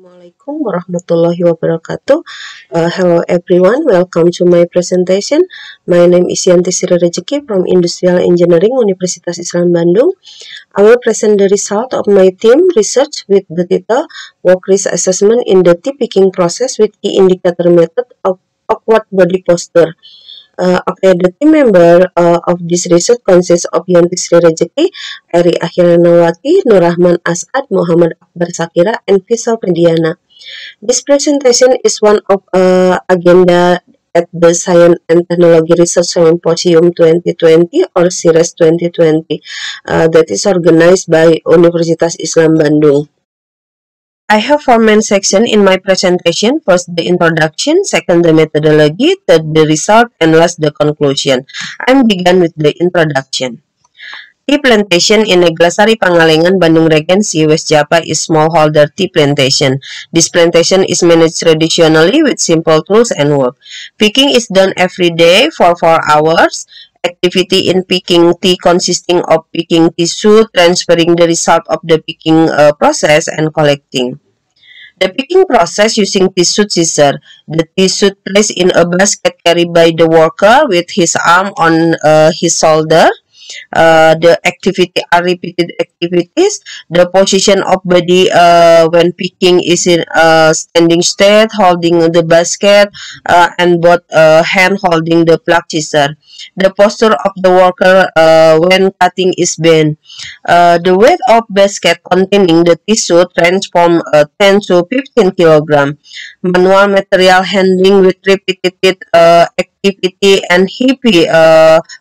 Assalamualaikum warahmatullahi wabarakatuh. Hello everyone, welcome to my presentation. My name is Yanti Sri Rejeki from Industrial Engineering Universitas Islam Bandung. I will present the result of my team research with the title Work Risk Assessment in the Tea Picking Process with Key Indicator Method of Awkward Body Posture. The team member of this research consists of Yanti Sri Rejeki, Eri Akhilnawati, Nurrahman Asad, Muhammad Akbar Sakira, and Faisal Pediana. This presentation is one of agenda at the Science and Technology Research Symposium 2020 or CIRES 2020 that is organized by Universitas Islam Bandung. I have four main sections in my presentation. First, the introduction. Second, the methodology. Third, the result. And last, the conclusion. I'm begin with the introduction. Tea plantation in Neglasari Pangalengan, Bandung Regency, West Java is smallholder tea plantation. This plantation is managed traditionally with simple tools and work. Picking is done every day for 4 hours. Activity in picking tea consisting of picking tissue, transferring the result of the picking process, and collecting. The picking process using tissue scissor. The tissue placed in a basket carried by the worker with his arm on his shoulder. The activity are repeated activities. The position of body when picking is in standing state, holding the basket, and both hand holding the plug scissor. The posture of the worker when cutting is bent. The weight of basket containing the tissue transform 10 to 15 kg. Manual material handling with repeated activity and heavy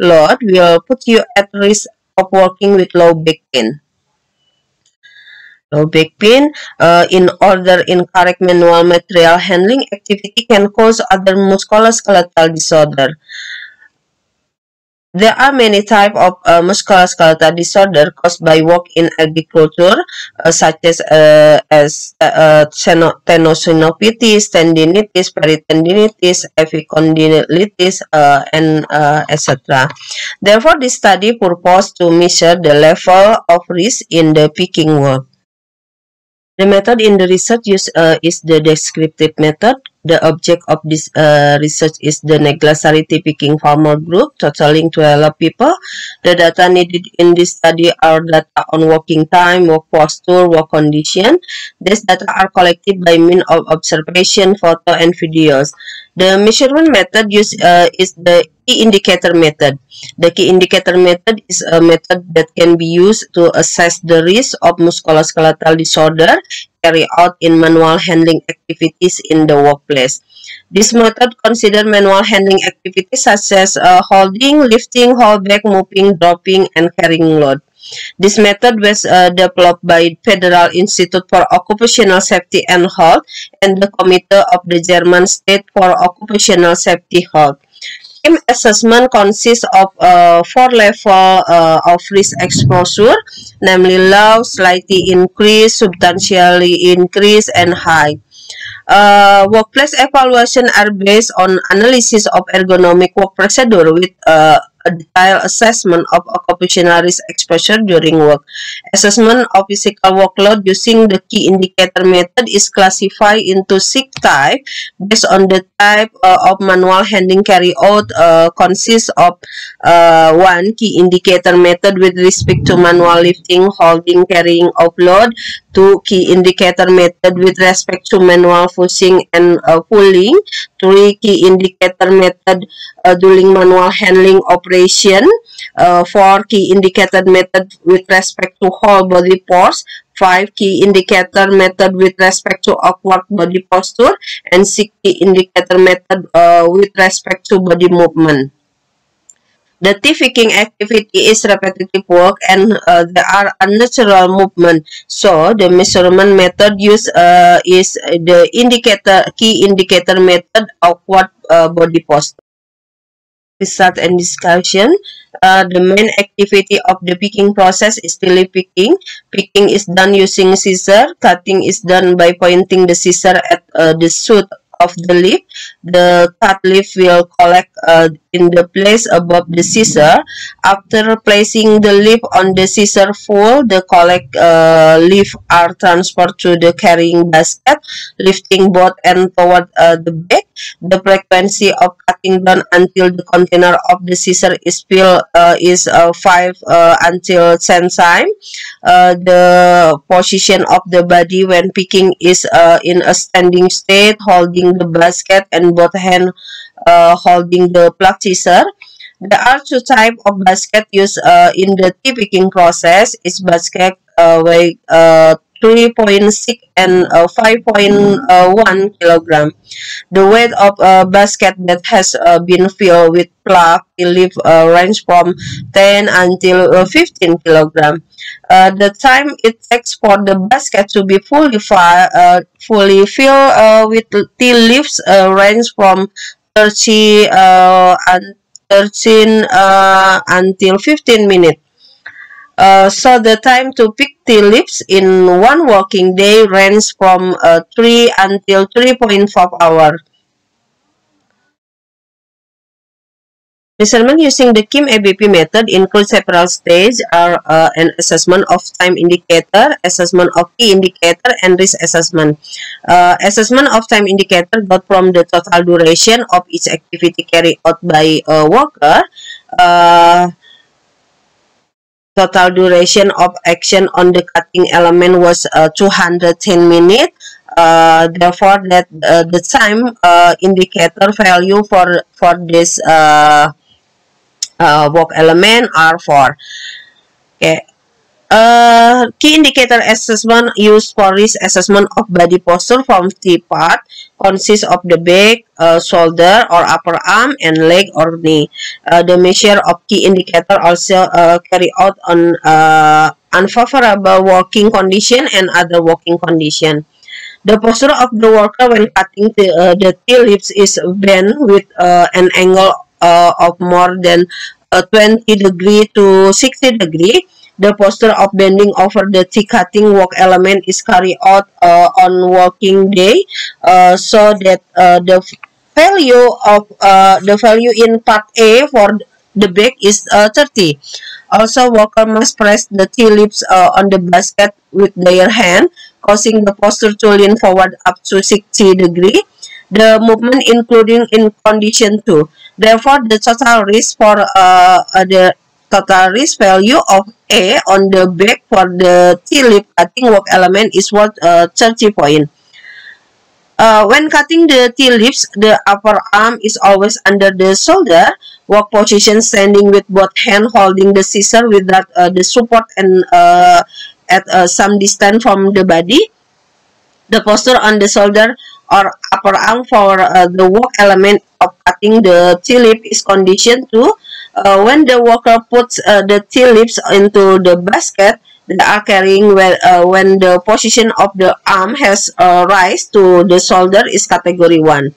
load will put you at risk of working with low back pain. Low back pain, in order incorrect manual material handling activity can cause other musculoskeletal disorder. There are many types of musculoskeletal disorder caused by work in agriculture, such as tenosynovitis, tendinitis, peritendinitis, epicondylitis, and etc. Therefore, this study purpose to measure the level of risk in the picking work. The method in the research used is the descriptive method. The object of this research is the Neglasari tea picking farmer group, totaling 12 people. The data needed in this study are data on working time, work posture, work condition. These data are collected by means of observation, photo, and videos. The measurement method used is the key indicator method. The key indicator method is a method that can be used to assess the risk of musculoskeletal disorder carried out in manual handling activities in the workplace. This method considers manual handling activities such as holding, lifting, hold back, moving, dropping, and carrying load. This method was developed by Federal Institute for Occupational Safety and Health and the Committee of the German State for Occupational Safety Health. Team assessment consists of 4 levels of risk exposure, namely low, slightly increased, substantially increased, and high. Workplace evaluation are based on analysis of ergonomic work procedure with a detailed assessment of occupational risk exposure during work. Assessment of physical workload using the key indicator method is classified into 6 types based on the type of manual handling carried out. Consists of 1. Key indicator method with respect to manual lifting, holding, carrying of load. 2. Key indicator method with respect to manual pushing and pulling. 3. Key indicator method during manual handling operation. 4. Key indicator method with respect to whole body pose. 5. Key indicator method with respect to awkward body posture. And 6. Key indicator method with respect to body movement. The tea picking activity is repetitive work and there are unnatural movement. So the measurement method used is the key indicator method of awkward body posture. Result and discussion. The main activity of the picking process is still picking. Picking is done using scissor. Cutting is done by pointing the scissor at the shoot of the leaf. The cut leaf will collect in the place above the scissor. After placing the leaf on the scissor full, the collect leaf are transferred to the carrying basket, lifting both ends toward the back. The frequency of cutting down until the container of the scissor is filled is 5 until 10 times. The position of the body when picking is in a standing state, holding the basket and both hands holding the plug scissor. There are two types of basket used in the tea picking process. Is basket weigh 3.6 and 5.1 kilogram. The weight of a basket that has been filled with plucked leaf range from 10 until 15 kilogram. The time it takes for the basket to be fully filled with tea leaves range from 30 and 13 until 15 minutes. So the time to pick tea leaves in one working day ranges from 3 until 3.5 hours. Measurement using the Kim ABP method includes several stages are an assessment of time indicator, assessment of key indicator, and risk assessment. Assessment of time indicator got from the total duration of each activity carried out by a worker. Total duration of action on the cutting element was 210 minutes. Therefore, that the time indicator value for this work element are 4. Okay. Key indicator assessment used for risk assessment of body posture from T part consists of the back, shoulder or upper arm, and leg or knee. The measure of key indicator also carry out on unfavorable working condition and other working condition. The posture of the worker when cutting the tea leaves is bent with an angle of more than 20 degree to 60 degree. The posture of bending over the tea cutting work element is carried out on working day, so that the value in part A for the back is 30. Also, worker must press the tea leaves on the basket with their hand, causing the posture to lean forward up to 60 degree. The movement including in condition 2. Therefore, the total risk for the total risk value of A on the back for the tea leaf cutting work element is worth 30 points. When cutting the tea leaves, the upper arm is always under the shoulder. Work position standing with both hands holding the scissor without the support and at some distance from the body. The posture on the shoulder or upper arm for the work element of cutting the tea leaf is conditioned to when the worker puts the tea leaves into the basket they are carrying when the position of the arm has rise to the shoulder is category 1.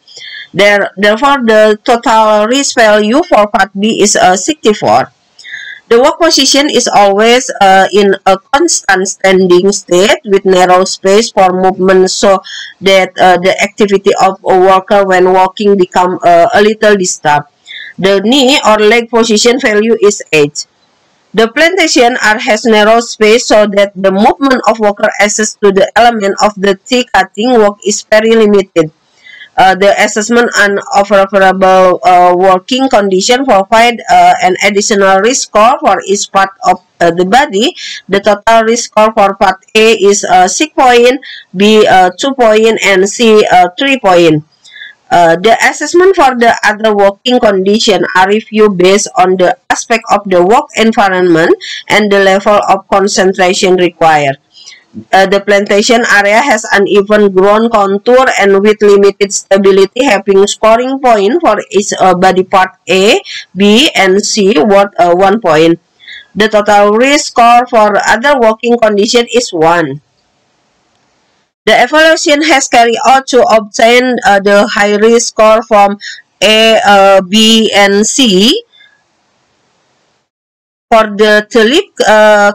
Therefore, the total risk value for part B is 64. The work position is always in a constant standing state with narrow space for movement so that the activity of a worker when walking become a little disturbed. The knee or leg position value is 8. The plantation has narrow space so that the movement of worker access to the element of the tea cutting work is very limited. The assessment and favorable working condition provide an additional risk score for each part of the body. The total risk score for part A is 6 points, B 2 points, and C 3 points. The assessment for the other working condition are reviewed based on the aspect of the work environment and the level of concentration required. The plantation area has uneven ground contour and with limited stability, having scoring point for each body part A, B, and C worth 1 point. The total risk score for other working condition is 1. The evaluation has carried out to obtain the high risk score from A, B, and C. For the tulip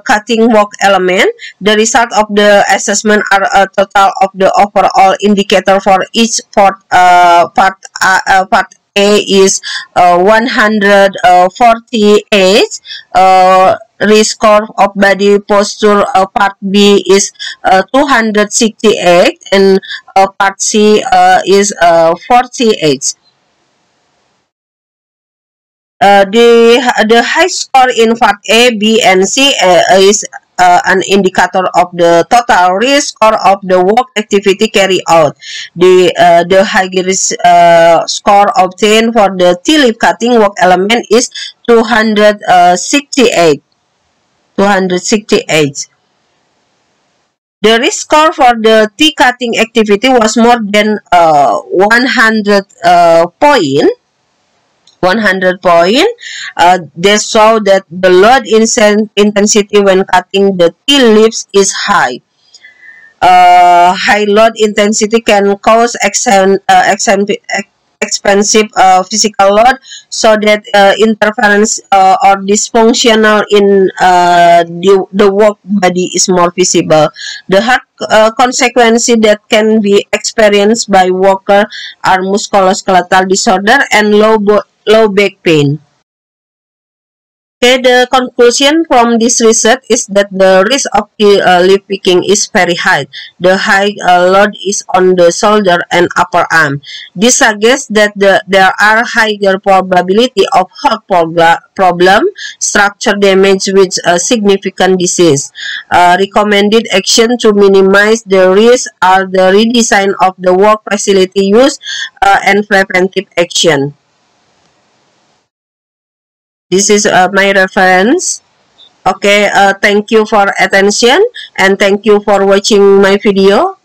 cutting work element, the result of the assessment are a total of the overall indicator for each part A is 148. Risk score of body posture part B is 268, and part C is 48. The high score in part A, B, and C is an indicator of the total risk score of the work activity carried out. The highest score obtained for the tulip cutting work element is 268. 268. The risk score for the tea cutting activity was more than 100 point. 100 point. They show that the load intensity when cutting the tea leaves is high. High load intensity can cause expensive physical load, so that interference or dysfunctional in the work body is more visible. The hard consequences that can be experienced by worker are musculoskeletal disorder and low back pain. Okay, the conclusion from this research is that the risk of leaf picking is very high. The high load is on the shoulder and upper arm. This suggests that there are higher probability of health problem, structure damage with significant disease. Recommended action to minimize the risk are the redesign of the work facility use and preventive action. This is my reference. Okay, thank you for attention and thank you for watching my video.